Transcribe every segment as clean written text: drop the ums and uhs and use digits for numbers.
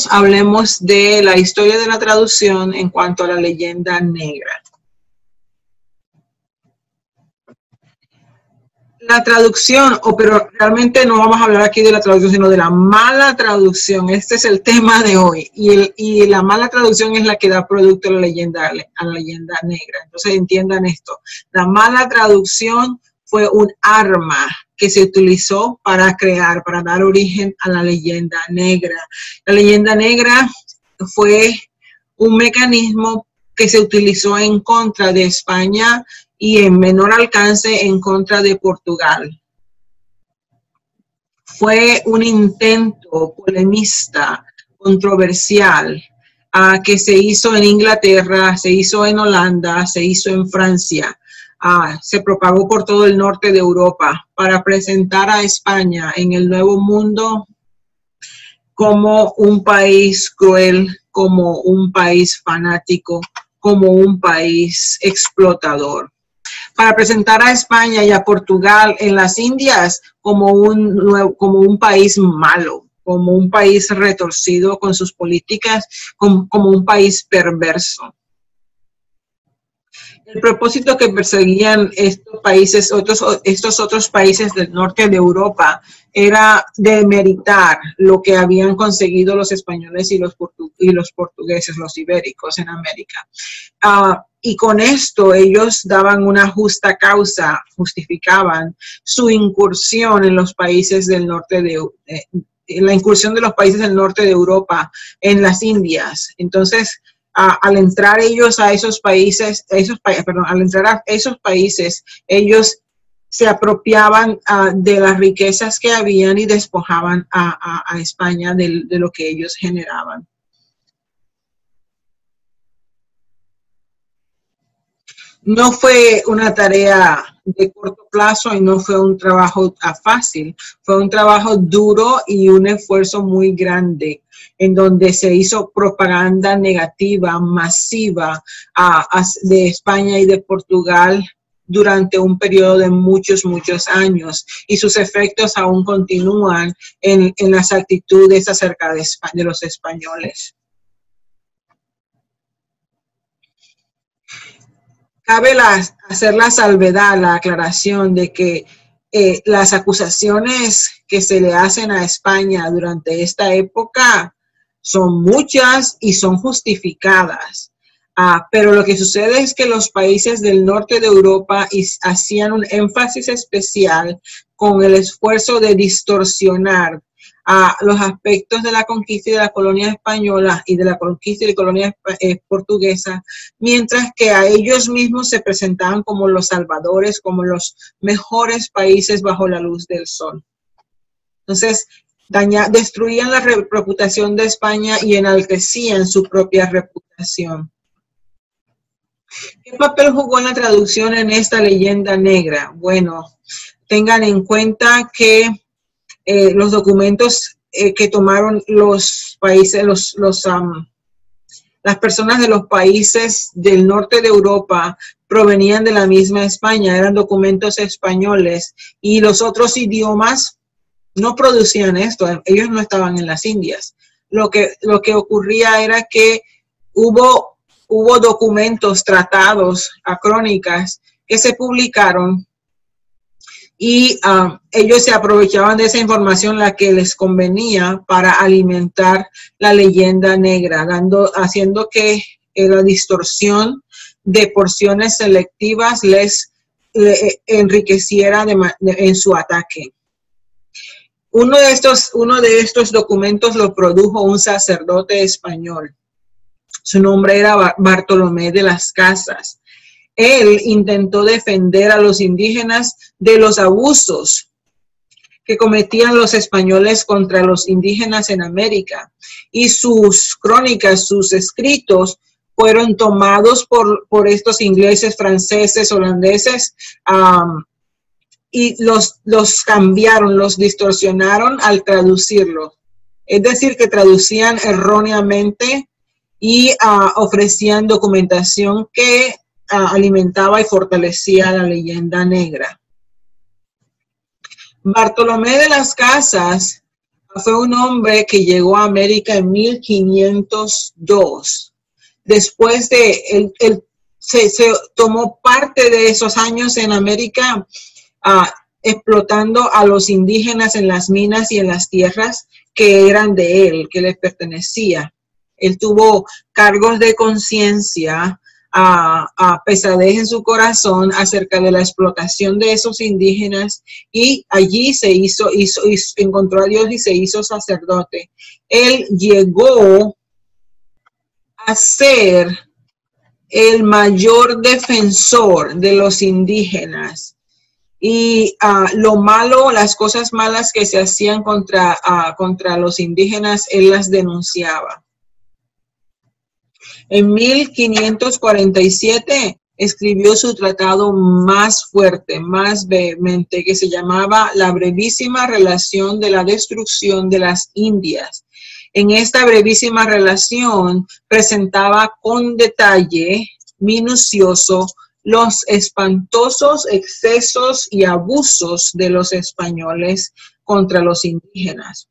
hablemos de la historia de la traducción en cuanto a la leyenda negra. La traducción, pero realmente no vamos a hablar aquí de la traducción, sino de la mala traducción. Este es el tema de hoy. Y la mala traducción es la que da producto a la leyenda negra. Entonces entiendan esto. La mala traducción fue un arma que se utilizó para dar origen a la leyenda negra. La leyenda negra fue un mecanismo que se utilizó en contra de España y en menor alcance en contra de Portugal. Fue un intento polemista, controversial, que se hizo en Inglaterra, se hizo en Holanda, se hizo en Francia. Se propagó por todo el norte de Europa para presentar a España en el Nuevo Mundo como un país cruel, como un país fanático, como un país explotador. Para presentar a España y a Portugal en las Indias como un país malo, como un país retorcido con sus políticas, como un país perverso. El propósito que perseguían estos otros países del norte de Europa era demeritar lo que habían conseguido los españoles y los portugueses, los ibéricos en América. Y con esto ellos daban una justa causa, justificaban su incursión en los países del norte la incursión de los países del norte de Europa en las Indias. Entonces, al entrar ellos a esos países, ellos se apropiaban de las riquezas que habían y despojaban a España de lo que ellos generaban. No fue una tarea de corto plazo y no fue un trabajo fácil. Fue un trabajo duro y un esfuerzo muy grande en donde se hizo propaganda negativa, masiva de España y de Portugal durante un periodo de muchos años. Y sus efectos aún continúan en las actitudes acerca de los españoles. Cabe hacer la salvedad, la aclaración de que las acusaciones que se le hacen a España durante esta época son muchas y son justificadas. Pero lo que sucede es que los países del norte de Europa hacían un énfasis especial con el esfuerzo de distorsionar los aspectos de la conquista y de la colonia española y de la conquista y de la colonia portuguesa, mientras que a ellos mismos se presentaban como los salvadores, como los mejores países bajo la luz del sol. Entonces, destruían la reputación de España y enaltecían su propia reputación. ¿Qué papel jugó en la traducción en esta leyenda negra? Bueno, tengan en cuenta que los documentos que tomaron los países, las personas de los países del norte de Europa provenían de la misma España, eran documentos españoles y los otros idiomas no producían esto, ellos no estaban en las Indias. Lo que ocurría era que hubo documentos, tratados, crónicas que se publicaron y ellos se aprovechaban de esa información, la que les convenía, para alimentar la leyenda negra, haciendo que la distorsión de porciones selectivas les enriqueciera en su ataque. Uno de estos documentos lo produjo un sacerdote español. Su nombre era Bartolomé de las Casas. Él intentó defender a los indígenas de los abusos que cometían los españoles contra los indígenas en América. Y sus crónicas, sus escritos, fueron tomados por estos ingleses, franceses, holandeses, y los cambiaron, los distorsionaron al traducirlos. Es decir, que traducían erróneamente y ofrecían documentación que alimentaba y fortalecía la leyenda negra. Bartolomé de las Casas Fue un hombre que llegó a América en 1502. Después de, él se tomó parte de esos años en América explotando a los indígenas en las minas y en las tierras que eran de él, que les pertenecía. Él tuvo cargos de conciencia, pesadez en su corazón acerca de la explotación de esos indígenas, y allí encontró a Dios y se hizo sacerdote. Él llegó a ser el mayor defensor de los indígenas, y lo malo, las cosas malas que se hacían contra los indígenas, él las denunciaba. En 1547 escribió su tratado más fuerte, más vehemente, que se llamaba La brevísima relación de la destrucción de las Indias. En esta brevísima relación presentaba con detalle minucioso los espantosos excesos y abusos de los españoles contra los indígenas.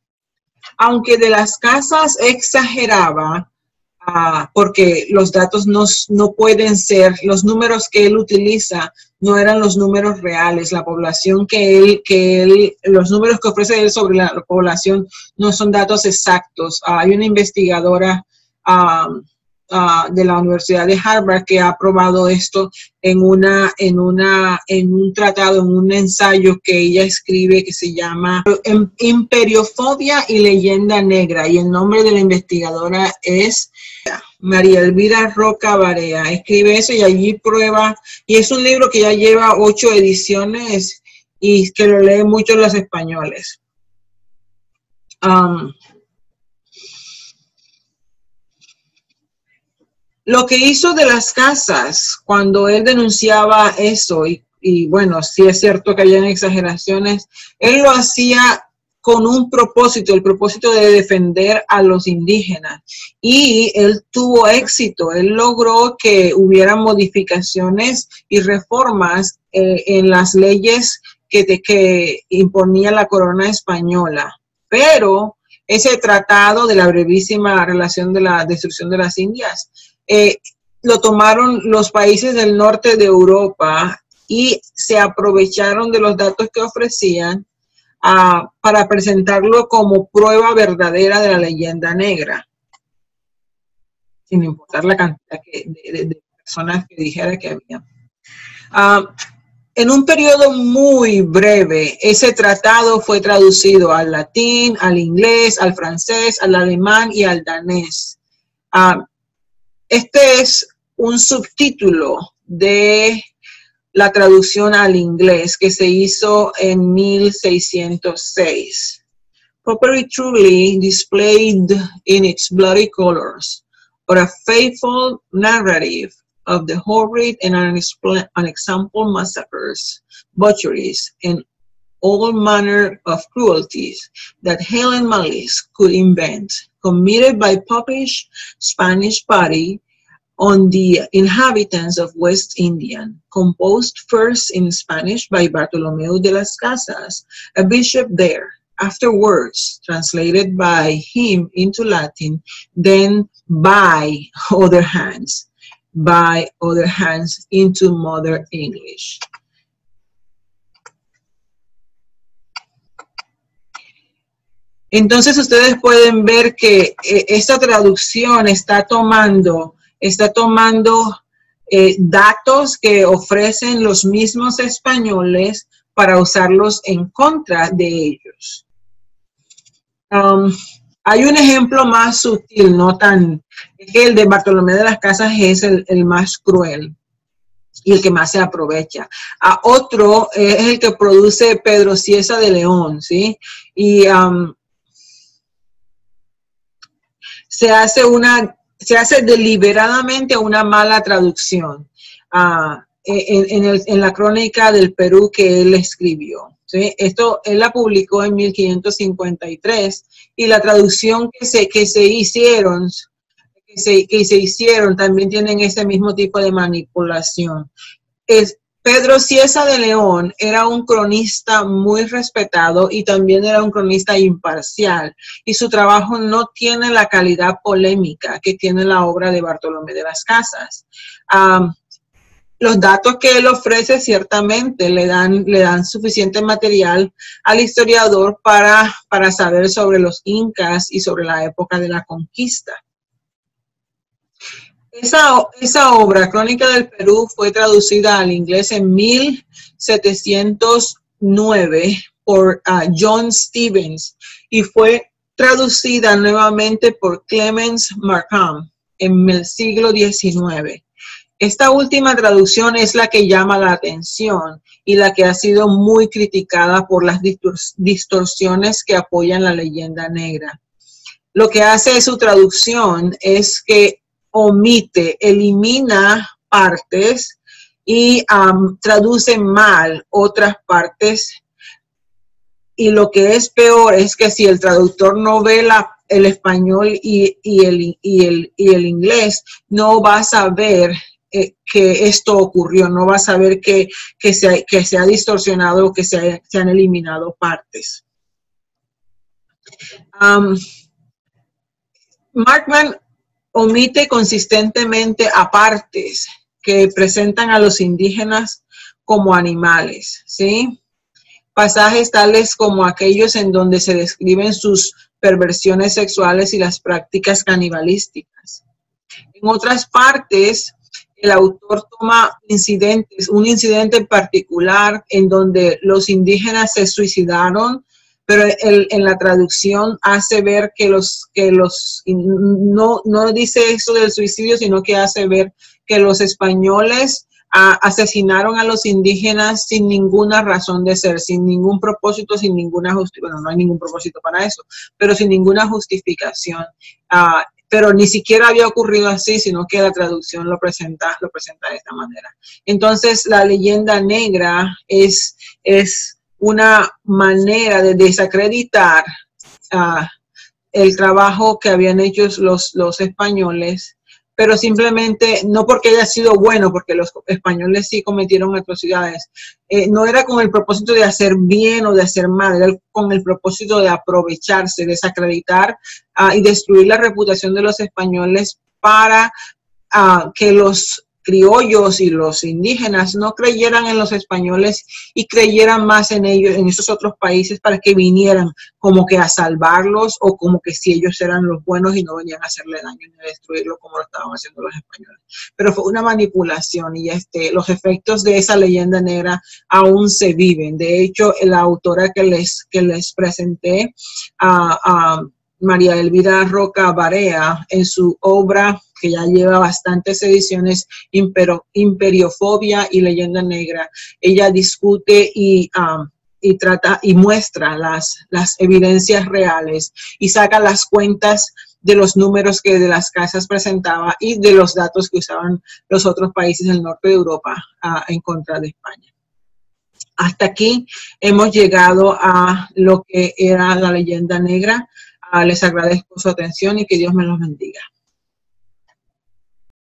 Aunque de las Casas exageraba, porque los datos no pueden ser, los números que él utiliza no eran los números reales. La población los números que ofrece él sobre la población no son datos exactos. Hay una investigadora de la Universidad de Harvard que ha probado esto en un tratado, en un ensayo que ella escribe que se llama Imperiofobia y Leyenda Negra, y el nombre de la investigadora es María Elvira Roca Barea. Escribe eso y allí prueba, y es un libro que ya lleva 8 ediciones y que lo leen muchos los españoles. Lo que hizo de las Casas cuando él denunciaba eso, y bueno, sí es cierto que hayan exageraciones, él lo hacía con un propósito, el propósito de defender a los indígenas, y él tuvo éxito. Él logró que hubiera modificaciones y reformas en las leyes que imponía la corona española, pero ese tratado de la brevísima relación de la destrucción de las Indias lo tomaron los países del norte de Europa y se aprovecharon de los datos que ofrecían para presentarlo como prueba verdadera de la leyenda negra, sin importar la cantidad de personas que dijera que había. En un periodo muy breve, ese tratado fue traducido al latín, al inglés, al francés, al alemán y al danés. Este es un subtítulo de la traducción al inglés que se hizo en 1606. Properly truly displayed in its bloody colors, but a faithful narrative of the horrid and unexampled massacres, butcheries, and all manner of cruelties that hell and malice could invent, committed by Popish Spanish party on the inhabitants of West Indian, composed first in Spanish by Bartolomeu de las Casas, a bishop there, afterwards translated by him into Latin, then by other hands into Modern English. Entonces ustedes pueden ver que esta traducción está tomando datos que ofrecen los mismos españoles para usarlos en contra de ellos. Hay un ejemplo más sutil, no tan, es que el de Bartolomé de las Casas es el más cruel y el que más se aprovecha. Otro es el que produce Pedro Cieza de León, ¿sí? Y se hace deliberadamente una mala traducción en la crónica del Perú que él escribió, ¿sí? Esto él la publicó en 1553 y la traducción que se hicieron también tienen ese mismo tipo de manipulación. Pedro Cieza de León era un cronista muy respetado y también era un cronista imparcial, y su trabajo no tiene la calidad polémica que tiene la obra de Bartolomé de las Casas. Los datos que él ofrece ciertamente le dan suficiente material al historiador para saber sobre los incas y sobre la época de la conquista. Esa obra, Crónica del Perú, fue traducida al inglés en 1709 por John Stephens y fue traducida nuevamente por Clemens Markham en el siglo XIX. Esta última traducción es la que llama la atención y la que ha sido muy criticada por las distorsiones que apoyan la leyenda negra. Lo que hace su traducción es que omite, elimina partes y traduce mal otras partes. Y lo que es peor es que si el traductor no ve el español y el inglés, no va a saber que esto ocurrió, no va a saber que se ha distorsionado o que se han eliminado partes. Markman omite consistentemente a partes que presentan a los indígenas como animales, ¿sí? Pasajes tales como aquellos en donde se describen sus perversiones sexuales y las prácticas canibalísticas. En otras partes, el autor toma un incidente en particular en donde los indígenas se suicidaron, pero en la traducción hace ver no dice eso del suicidio, sino que hace ver que los españoles asesinaron a los indígenas sin ninguna razón de ser, sin ningún propósito, sin ninguna justificación. Bueno, no hay ningún propósito para eso, pero sin ninguna justificación. Pero ni siquiera había ocurrido así, sino que la traducción lo presenta de esta manera. Entonces, la leyenda negra es una manera de desacreditar el trabajo que habían hecho los españoles, pero simplemente no porque haya sido bueno, porque los españoles sí cometieron atrocidades. No era con el propósito de hacer bien o de hacer mal, era con el propósito de aprovecharse, desacreditar y destruir la reputación de los españoles para que los criollos y los indígenas no creyeran en los españoles y creyeran más en ellos, en esos otros países, para que vinieran como que a salvarlos, o como que si ellos eran los buenos y no venían a hacerle daño ni a destruirlo como lo estaban haciendo los españoles. Pero fue una manipulación, y los efectos de esa leyenda negra aún se viven. De hecho, la autora que les presenté, María Elvira Roca Barea, en su obra que ya lleva bastantes ediciones, Imperiofobia y Leyenda Negra, ella discute y trata y muestra las evidencias reales y saca las cuentas de los números que de las casas presentaba y de los datos que usaban los otros países del norte de Europa en contra de España. Hasta aquí hemos llegado a lo que era la leyenda negra. Les agradezco su atención y que Dios me los bendiga.